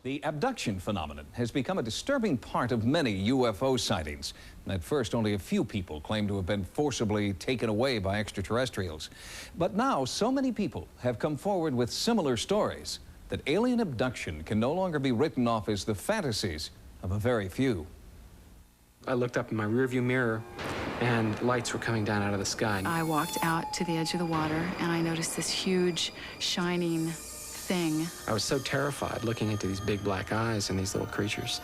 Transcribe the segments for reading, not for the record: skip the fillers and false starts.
The abduction phenomenon has become a disturbing part of many UFO sightings. At first, only a few people claimed to have been forcibly taken away by extraterrestrials. But now, so many people have come forward with similar stories that alien abduction can no longer be written off as the fantasies of a very few. I looked up in my rearview mirror, and lights were coming down out of the sky. I walked out to the edge of the water, and I noticed this huge, shining thing. I was so terrified looking into these big black eyes and these little creatures.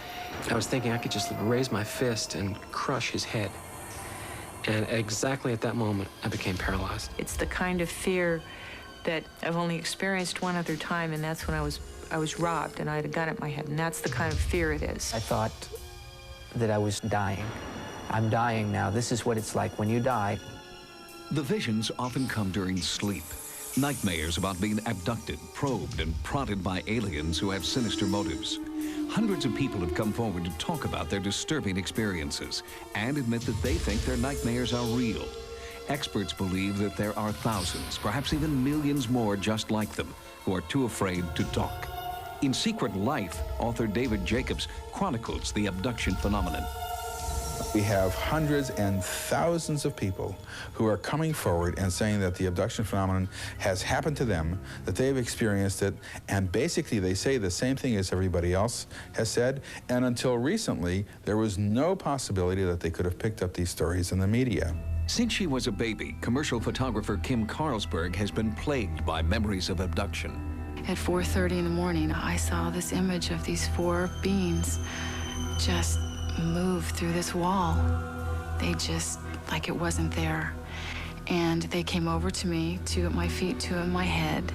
I was thinking I could just raise my fist and crush his head. And exactly at that moment, I became paralyzed. It's the kind of fear that I've only experienced one other time, and that's when I was robbed and I had a gun at my head, and that's the kind of fear it is. I thought that I was dying. I'm dying now. This is what it's like when you die. The visions often come during sleep. Nightmares about being abducted, probed, and prodded by aliens who have sinister motives. Hundreds of people have come forward to talk about their disturbing experiences and admit that they think their nightmares are real. Experts believe that there are thousands, perhaps even millions more just like them, who are too afraid to talk. In Secret Life, author David Jacobs chronicles the abduction phenomenon. We have hundreds and thousands of people who are coming forward and saying that the abduction phenomenon has happened to them, that they've experienced it, and basically they say the same thing as everybody else has said, and until recently, there was no possibility that they could have picked up these stories in the media. Since she was a baby, commercial photographer Kim Carlsberg has been plagued by memories of abduction. At 4:30 in the morning, I saw this image of these four beings just move through this wall. They just, like it wasn't there. And they came over to me, two at my feet, two at my head,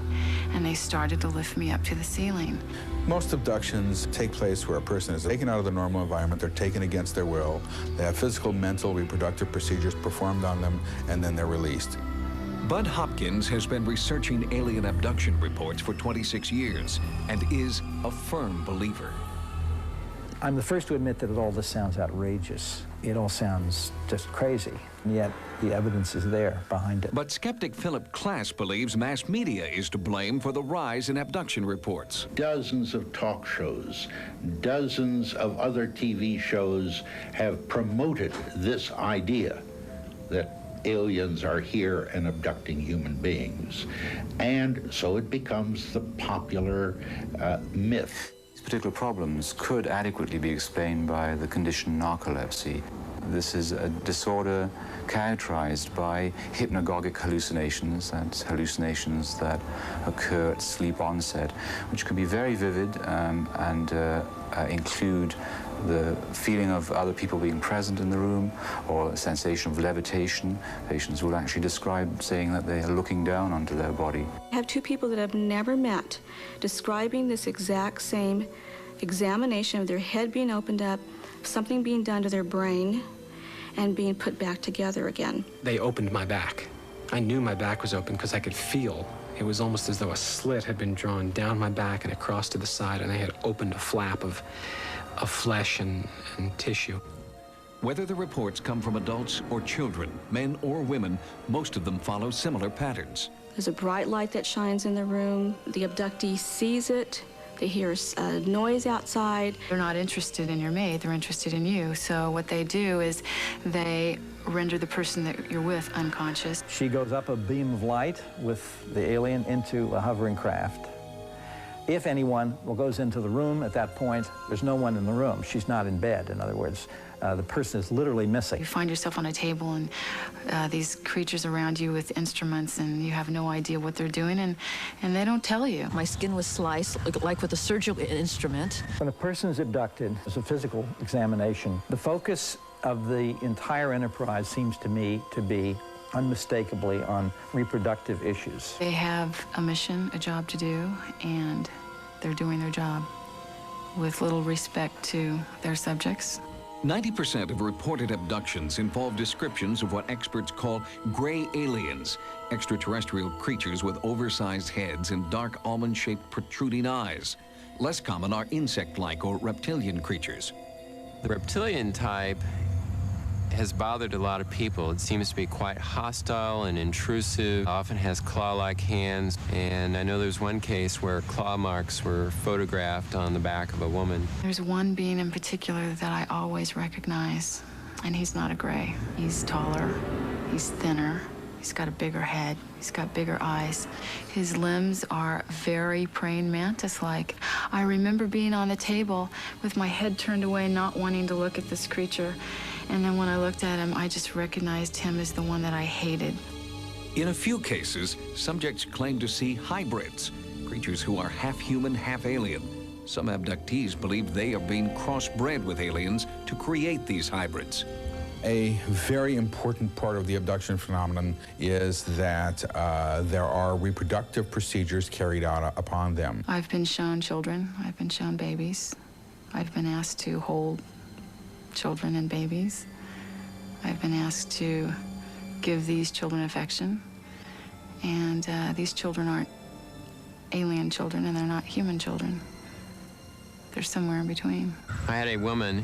and they started to lift me up to the ceiling. Most abductions take place where a person is taken out of the normal environment, they're taken against their will, they have physical, mental, reproductive procedures performed on them, and then they're released. Bud Hopkins has been researching alien abduction reports for 26 years and is a firm believer. I'm the first to admit that all this sounds outrageous. It all sounds just crazy, and yet the evidence is there behind it. But skeptic Philip Klass believes mass media is to blame for the rise in abduction reports. Dozens of talk shows, dozens of other TV shows have promoted this idea that aliens are here and abducting human beings. And so it becomes the popular myth. Particular problems could adequately be explained by the condition narcolepsy. This is a disorder characterized by hypnagogic hallucinations, that's hallucinations that occur at sleep onset, which can be very vivid and include the feeling of other people being present in the room or a sensation of levitation. Patients will actually describe saying that they are looking down onto their body. I have two people that I've never met describing this exact same examination of their head being opened up, something being done to their brain, and being put back together again. They opened my back. I knew my back was open because I could feel. It was almost as though a slit had been drawn down my back and across to the side, and they had opened a flap of flesh and tissue. Whether the reports come from adults or children, men or women, most of them follow similar patterns. There's a bright light that shines in the room. The abductee sees it. They hear a noise outside. They're not interested in your mate, they're interested in you. So what they do is they render the person that you're with unconscious. She goes up a beam of light with the alien into a hovering craft. If anyone goes into the room at that point, there's no one in the room. She's not in bed, in other words. The person is literally missing. You find yourself on a table and these creatures around you with instruments, and you have no idea what they're doing, and they don't tell you. My skin was sliced, like with a surgical instrument. When a person is abducted, there's a physical examination. The focus of the entire enterprise seems to me to be unmistakably on reproductive issues. They have a mission, a job to do, and they're doing their job with little respect to their subjects. 90% of reported abductions involve descriptions of what experts call gray aliens, extraterrestrial creatures with oversized heads and dark almond-shaped protruding eyes. Less common are insect-like or reptilian creatures. The reptilian type has bothered a lot of people. It seems to be quite hostile and intrusive, often has claw-like hands, and I know there's one case where claw marks were photographed on the back of a woman. There's one being in particular that I always recognize, and he's not a gray. He's taller, he's thinner, he's got a bigger head, he's got bigger eyes. His limbs are very praying mantis-like. I remember being on the table with my head turned away, not wanting to look at this creature. And then when I looked at him, I just recognized him as the one that I hated. In a few cases, subjects claim to see hybrids, creatures who are half human, half alien. Some abductees believe they are being crossbred with aliens to create these hybrids. A very important part of the abduction phenomenon is that there are reproductive procedures carried out upon them. I've been shown children, I've been shown babies. I've been asked to hold children and babies. I've been asked to give these children affection. And these children aren't alien children, and they're not human children. They're somewhere in between. I had a woman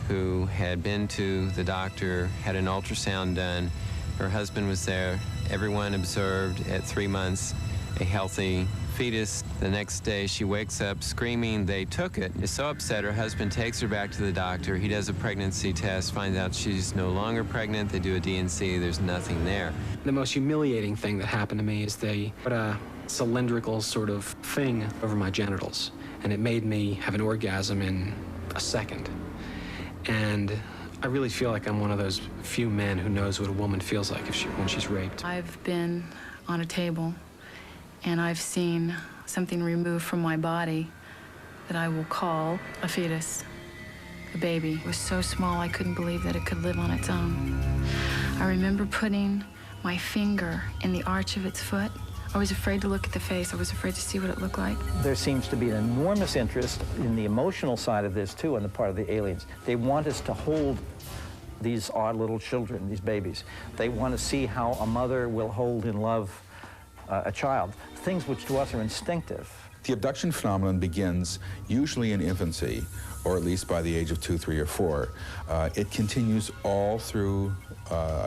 who had been to the doctor, had an ultrasound done. Her husband was there. Everyone observed at 3 months a healthy fetus. The next day she wakes up screaming. They took it. Is so upset, her husband takes her back to the doctor. He does a pregnancy test, finds out she's no longer pregnant. They do a D&C, there's nothing there. The most humiliating thing that happened to me is they put a cylindrical sort of thing over my genitals, and it made me have an orgasm in a second. And I really feel like I'm one of those few men who knows what a woman feels like when she's raped. I've been on a table, and I've seen something removed from my body that I will call a fetus, a baby. It was so small I couldn't believe that it could live on its own. I remember putting my finger in the arch of its foot. I was afraid to look at the face. I was afraid to see what it looked like. There seems to be an enormous interest in the emotional side of this, too, on the part of the aliens. They want us to hold these odd little children, these babies. They want to see how a mother will hold in love a child, things which to us are instinctive. The abduction phenomenon begins usually in infancy, or at least by the age of 2, 3, or 4. It continues all through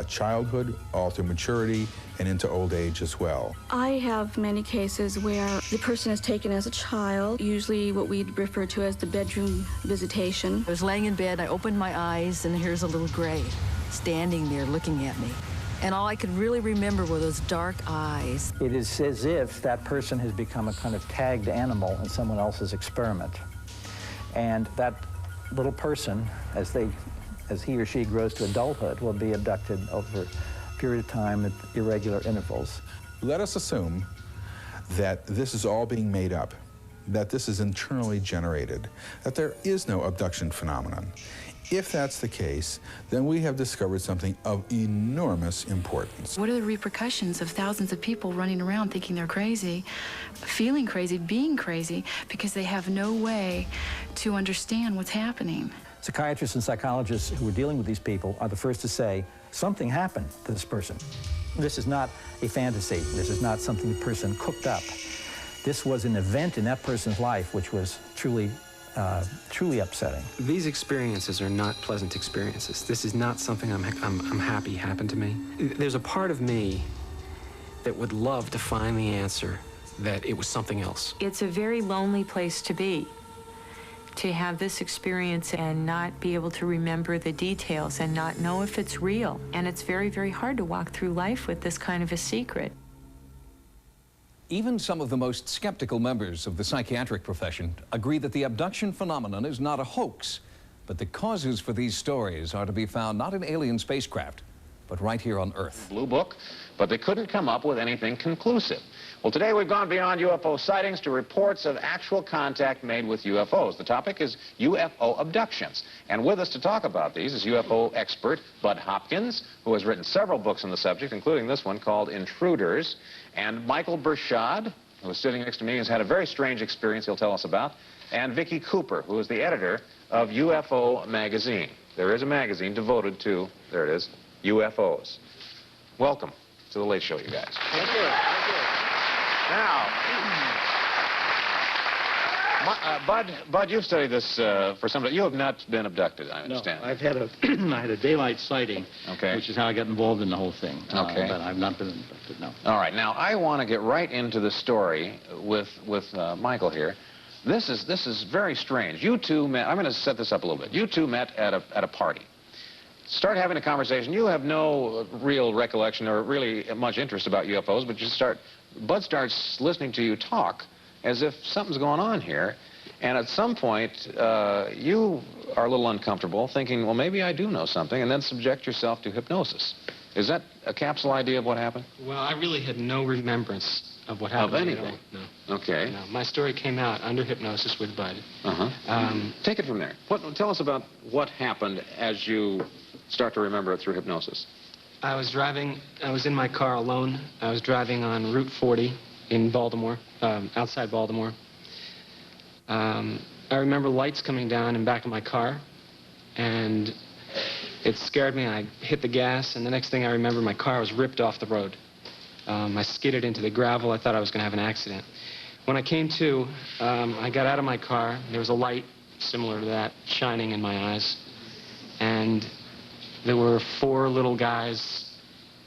childhood, all through maturity, and into old age as well. I have many cases where the person is taken as a child, usually what we refer to as the bedroom visitation. I was laying in bed, I opened my eyes, and here's a little gray standing there looking at me. And all I could really remember were those dark eyes. It is as if that person has become a kind of tagged animal in someone else's experiment. And that little person, as he or she grows to adulthood, will be abducted over a period of time at irregular intervals. Let us assume that this is all being made up, that this is internally generated, that there is no abduction phenomenon. If that's the case, then we have discovered something of enormous importance. What are the repercussions of thousands of people running around thinking they're crazy, feeling crazy, being crazy, because they have no way to understand what's happening? Psychiatrists and psychologists who are dealing with these people are the first to say, something happened to this person. This is not a fantasy. This is not something the person cooked up. This was an event in that person's life which was truly upsetting. These experiences are not pleasant experiences. This is not something I'm happy happened to me. There's a part of me that would love to find the answer that it was something else. It's a very lonely place to be, to have this experience and not be able to remember the details and not know if it's real. And it's very, very hard to walk through life with this kind of a secret. Even some of the most skeptical members of the psychiatric profession agree that the abduction phenomenon is not a hoax, but the causes for these stories are to be found not in alien spacecraft, but right here on Earth. Blue Book, but they couldn't come up with anything conclusive. Well, today we've gone beyond UFO sightings to reports of actual contact made with UFOs. The topic is UFO abductions. And with us to talk about these is UFO expert Bud Hopkins, who has written several books on the subject, including this one called Intruders, and Michael Bershad, who is sitting next to me, has had a very strange experience he'll tell us about, and Vicki Cooper, who is the editor of UFO Magazine. There is a magazine devoted to, there it is, UFOs. Welcome to The Late Show, you guys. Thank you. Thank you. Now, Bud, you've studied this for some time. You have not been abducted, I understand. No, I've had a, I had a daylight sighting, okay, which is how I got involved in the whole thing. Okay. But I've not been abducted, no. All right, now I want to get right into the story with Michael here. This is very strange. You two met, I'm going to set this up a little bit. You two met at a party. Start having a conversation. You have no real recollection or really much interest about UFOs, but Bud starts listening to you talk as if something's going on here. And at some point, you are a little uncomfortable, thinking, well, maybe I do know something, and then subject yourself to hypnosis. Is that a capsule idea of what happened? Well, I really had no remembrance of what happened. Of anything? No. Okay. No, my story came out under hypnosis with Bud. Take it from there. Tell us about what happened as you start to remember it through hypnosis. I was in my car alone. I was driving on Route 40 in Baltimore, outside Baltimore. I remember lights coming down in back of my car, and it scared me. I hit the gas, and the next thing I remember, my car was ripped off the road. I skidded into the gravel. I thought I was going to have an accident. When I came to, I got out of my car. There was a light similar to that shining in my eyes, and there were 4 little guys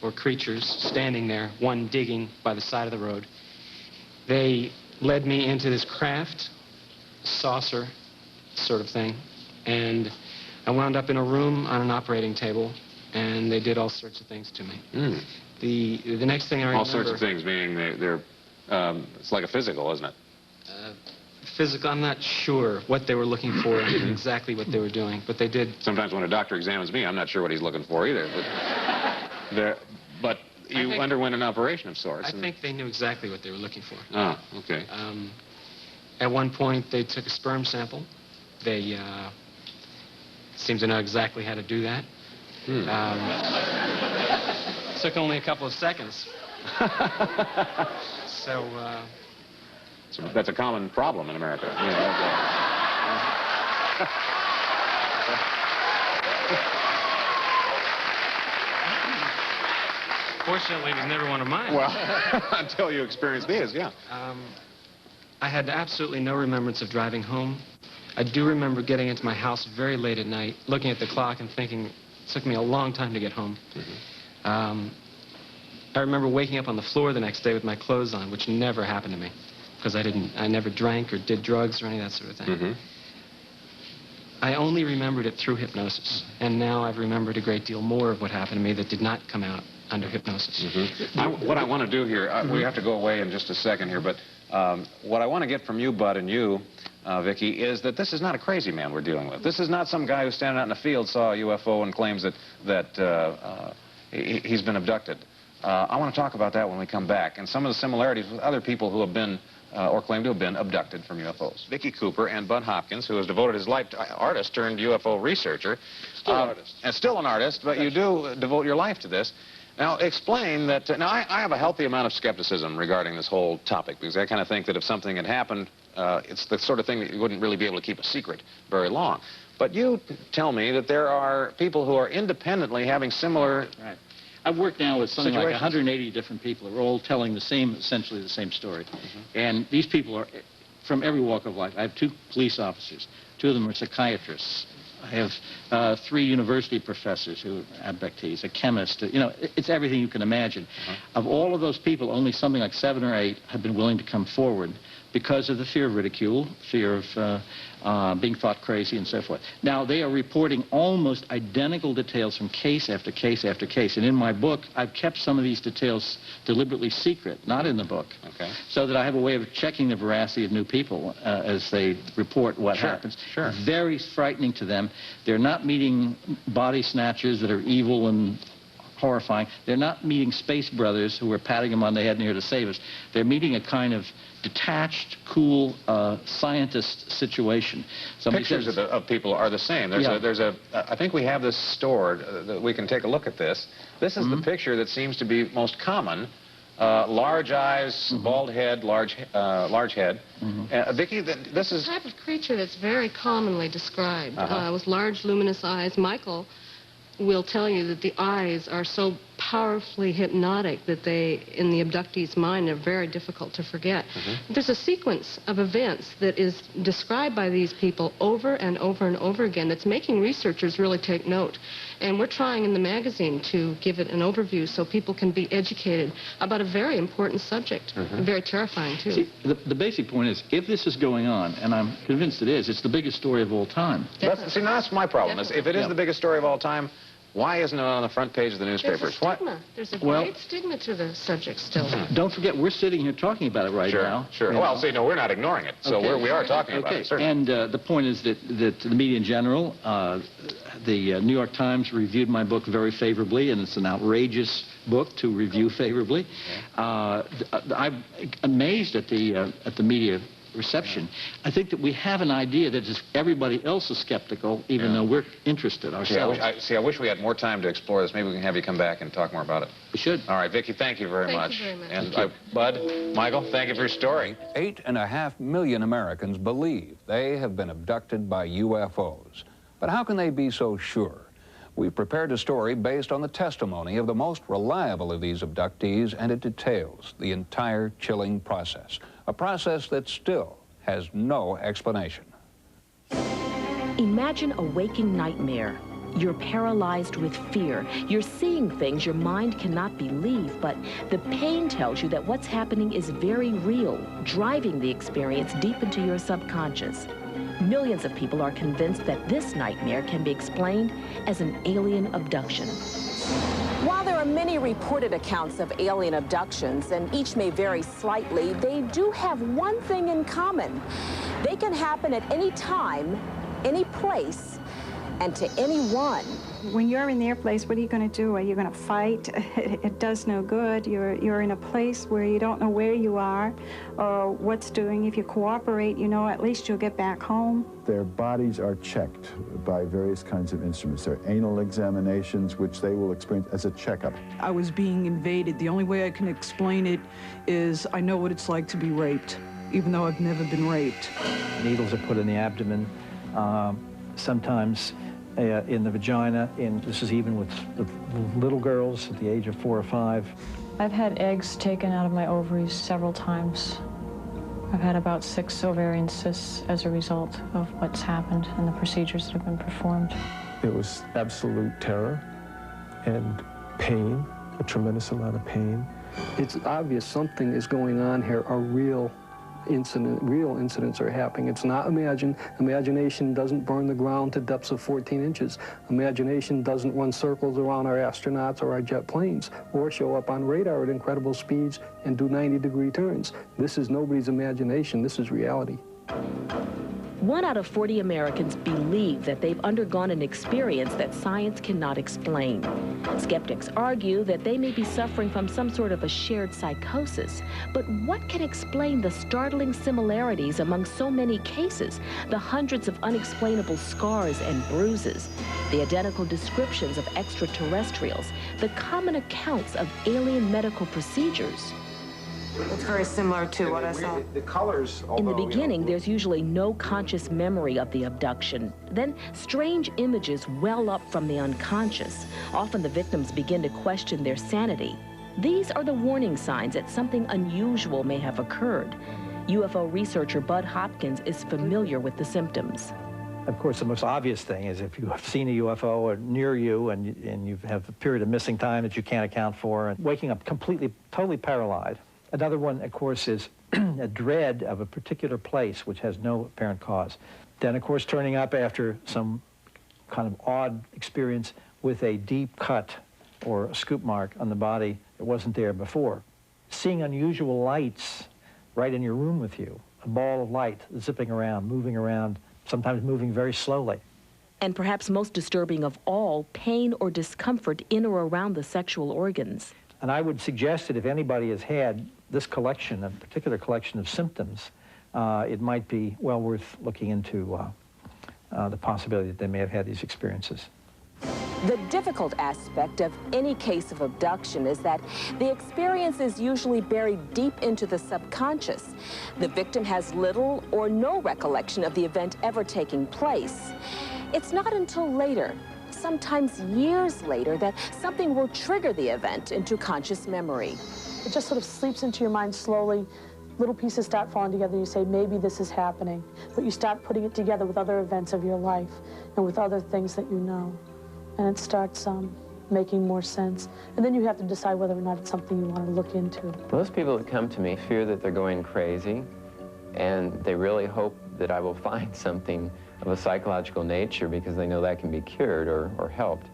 or creatures standing there, one digging by the side of the road. They led me into this craft, saucer sort of thing, and I wound up in a room on an operating table, and they did all sorts of things to me. The next thing I remember... All sorts of things, meaning it's like a physical, isn't it? Physical, I'm not sure what they were looking for and exactly what they were doing, but they did. Sometimes when a doctor examines me, I'm not sure what he's looking for either. But you underwent an operation of sorts. I think they knew exactly what they were looking for. Oh, okay. At one point, they took a sperm sample. They seemed to know exactly how to do that. Took only a couple of seconds. So that's a common problem in America. You know, fortunately, it was never one of mine. Well, until you experienced these, yeah. I had absolutely no remembrance of driving home. I do remember getting into my house very late at night, looking at the clock and thinking it took me a long time to get home. I remember waking up on the floor the next day with my clothes on, which never happened to me, because I never drank or did drugs or any of that sort of thing. I only remembered it through hypnosis, and now I've remembered a great deal more of what happened to me that did not come out under hypnosis. What I want to do here, we have to go away in just a second here, but what I want to get from you, Bud, and you, Vicki, is that this is not a crazy man we're dealing with. This is not some guy who's standing out in the field, saw a UFO, and claims that he's been abducted. I want to talk about that when we come back, and some of the similarities with other people who have been or claim to have been abducted from UFOs. Vicki Cooper and Bud Hopkins, who has devoted his life to artist turned UFO researcher. Still artist. And still an artist, but you do devote your life to this. Now, explain that... now, I have a healthy amount of skepticism regarding this whole topic, because I kind of think that if something had happened, it's the sort of thing that you wouldn't really be able to keep a secret very long. But you tell me that there are people who are independently having similar... Right. I've worked now with something like 180 different people who are all telling essentially the same story. And these people are from every walk of life. I have 2 police officers. 2 of them are psychiatrists. I have 3 university professors who are abductees, a chemist. You know, it's everything you can imagine. Of all of those people, only something like 7 or 8 have been willing to come forward because of the fear of ridicule, fear of being thought crazy, and so forth. Now, they are reporting almost identical details from case after case after case. And in my book, I've kept some of these details deliberately secret, not in the book, so that I have a way of checking the veracity of new people as they report what happens. Very frightening to them. They're not meeting body snatchers that are evil and horrifying. They're not meeting space brothers who are patting them on the head and here to save us. They're meeting a kind of detached, cool scientist situation. Pictures of people are the same. There's I think we have this stored, that we can take a look at this. This is the picture that seems to be most common. Large eyes, bald head, large head. Vicki, this is... the type of creature that's very commonly described with large, luminous eyes. Michael will tell you that the eyes are so powerfully hypnotic that they, in the abductee's mind, are very difficult to forget. There's a sequence of events that is described by these people over and over and over again that's making researchers really take note. And we're trying in the magazine to give it an overview so people can be educated about a very important subject, very terrifying, too. See, the basic point is, if this is going on, and I'm convinced it is, it's the biggest story of all time. See, now that's my problem. Is if it is the biggest story of all time, why isn't it on the front page of the newspapers? There's a stigma. There's a great stigma to the subject still. Don't forget, we're sitting here talking about it right now. Sure. Well, see, no, we're not ignoring it. So we are talking about it, certainly. And the point is that the media in general, the New York Times reviewed my book very favorably, and it's an outrageous book to review favorably. I'm amazed at the media reception. I think that we have an idea that everybody else is skeptical, even though we're interested ourselves. I wish we had more time to explore this. Maybe we can have you come back and talk more about it. We should. All right, Vicki, thank you very much. Thank you very much. And Bud, Michael, thank you for your story. 8.5 million Americans believe they have been abducted by UFOs. But how can they be so sure? We've prepared a story based on the testimony of the most reliable of these abductees, and it details the entire chilling process, a process that still has no explanation. Imagine a waking nightmare. You're paralyzed with fear. You're seeing things your mind cannot believe, but the pain tells you that what's happening is very real, driving the experience deep into your subconscious. Millions of people are convinced that this nightmare can be explained as an alien abduction. While there are many reported accounts of alien abductions, and each may vary slightly, they do have one thing in common. They can happen at any time, any place, and to anyone. When you're in their place, what are you going to do? Are you going to fight? It does no good. You're in a place where you don't know where you are or what's doing. If you cooperate, you know, at least you'll get back home. Their bodies are checked by various kinds of instruments. There are anal examinations, which they will experience as a checkup. I was being invaded. The only way I can explain it is I know what it's like to be raped, even though I've never been raped. Needles are put in the abdomen, sometimes in the vagina, this is even with little girls at the age of 4 or 5. I've had eggs taken out of my ovaries several times. I've had about 6 ovarian cysts as a result of what's happened and the procedures that have been performed. It was absolute terror and pain, a tremendous amount of pain. It's obvious something is going on here, real incidents are happening. It's not imagined. Imagination doesn't burn the ground to depths of 14 inches. Imagination doesn't run circles around our astronauts or our jet planes or show up on radar at incredible speeds and do 90-degree turns. This is nobody's imagination. This is reality. 1 out of 40 Americans believe that they've undergone an experience that science cannot explain. Skeptics argue that they may be suffering from some sort of a shared psychosis. But what can explain the startling similarities among so many cases, the hundreds of unexplainable scars and bruises, the identical descriptions of extraterrestrials, the common accounts of alien medical procedures? It's very similar to what I saw. The colors, in the beginning, there's usually no conscious memory of the abduction. Then strange images well up from the unconscious. Often the victims begin to question their sanity. These are the warning signs that something unusual may have occurred. UFO researcher Bud Hopkins is familiar with the symptoms. Of course, the most obvious thing is if you have seen a UFO or near you and you have a period of missing time that you can't account for, and waking up totally paralyzed. Another one, of course, is a dread of a particular place which has no apparent cause. Then, of course, turning up after some kind of odd experience with a deep cut or a scoop mark on the body that wasn't there before. Seeing unusual lights right in your room with you, a ball of light zipping around, sometimes moving very slowly. And perhaps most disturbing of all, pain or discomfort in or around the sexual organs. And I would suggest that if anybody has had this collection, a particular collection of symptoms, it might be well worth looking into the possibility that they may have had these experiences. The difficult aspect of any case of abduction is that the experience is usually buried deep into the subconscious. The victim has little or no recollection of the event ever taking place. It's not until later, sometimes years later, that something will trigger the event into conscious memory. It just sort of sleeps into your mind slowly. Little pieces start falling together, and you say, maybe this is happening. But you start putting it together with other events of your life and with other things that you know. And it starts making more sense. And then you have to decide whether or not it's something you want to look into. Most people that come to me fear that they're going crazy, and they really hope that I will find something of a psychological nature because they know that can be cured or helped.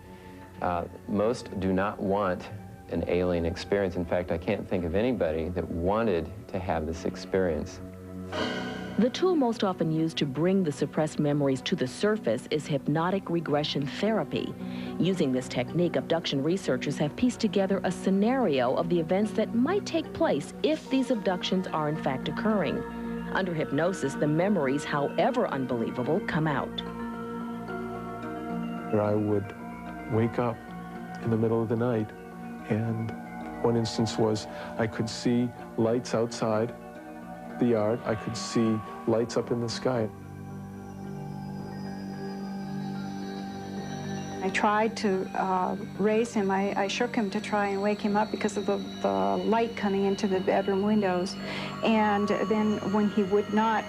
Most do not want an alien experience. In fact, I can't think of anybody that wanted to have this experience. The tool most often used to bring the suppressed memories to the surface is hypnotic regression therapy. Using this technique, abduction researchers have pieced together a scenario of the events that might take place if these abductions are in fact occurring. Under hypnosis, the memories, however unbelievable, come out. I would wake up in the middle of the night, and one instance was I could see lights outside the yard. I could see lights up in the sky. I tried to raise him. I shook him to try and wake him up because of the light coming into the bedroom windows. And then when he would not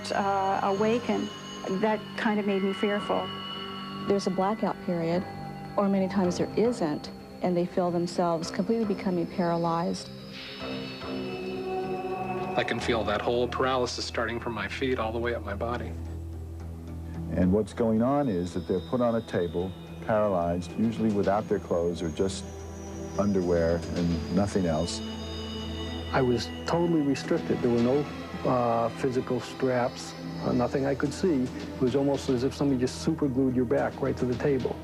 awaken, that kind of made me fearful. There's a blackout period, or many times there isn't, and they feel themselves completely becoming paralyzed. I can feel that whole paralysis starting from my feet all the way up my body. And what's going on is that they're put on a table, paralyzed, usually without their clothes or just underwear and nothing else. I was totally restricted. There were no physical straps, nothing I could see. It was almost as if somebody just super glued your back right to the table.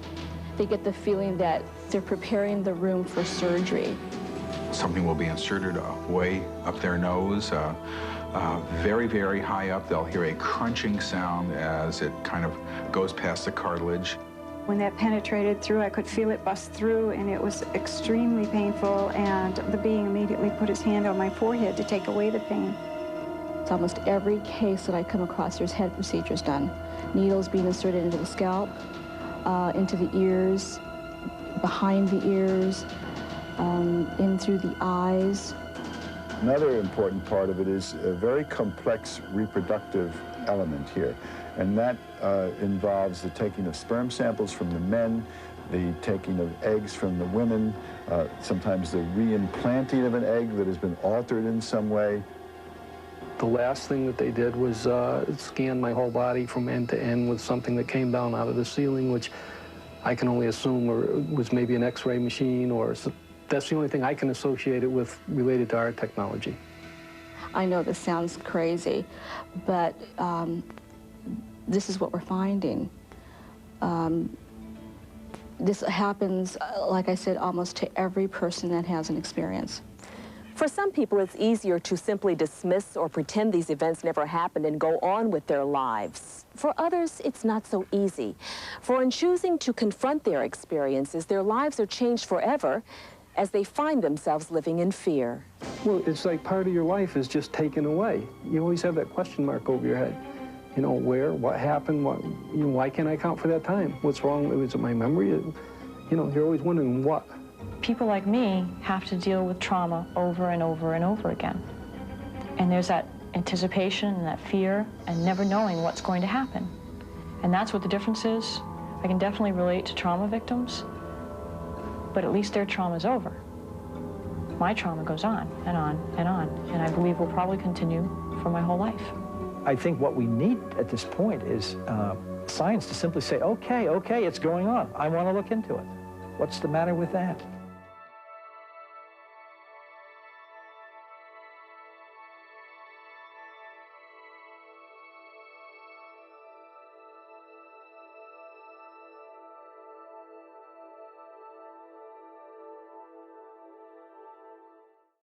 They get the feeling that they're preparing the room for surgery. Something will be inserted way up their nose, very, very high up. They'll hear a crunching sound as it kind of goes past the cartilage. When that penetrated through, I could feel it bust through, and it was extremely painful, and the being immediately put his hand on my forehead to take away the pain. It's almost every case that I come across, there's head procedures done. Needles being inserted into the scalp, into the ears, behind the ears, in through the eyes. Another important part of it is a very complex reproductive element here, and that involves the taking of sperm samples from the men, the taking of eggs from the women, sometimes the reimplanting of an egg that has been altered in some way. The last thing that they did was scan my whole body from end to end with something that came down out of the ceiling, which I can only assume was maybe an X-ray machine, or that's the only thing I can associate it with related to our technology. I know this sounds crazy, but this is what we're finding. This happens, like I said, almost to every person that has an experience. For some people, it's easier to simply dismiss or pretend these events never happened and go on with their lives. For others, it's not so easy. For in choosing to confront their experiences, their lives are changed forever as they find themselves living in fear. Well, it's like part of your life is just taken away. You always have that question mark over your head. You know, where, what happened, why can't I account for that time? What's wrong? Was it my memory? You know, you're always wondering what. People like me have to deal with trauma over and over and over again. And there's that anticipation and that fear and never knowing what's going to happen. And that's what the difference is. I can definitely relate to trauma victims, but at least their trauma's over. My trauma goes on and on and on, and I believe will probably continue for my whole life. I think what we need at this point is science to simply say, okay, it's going on. I want to look into it. What's the matter with that?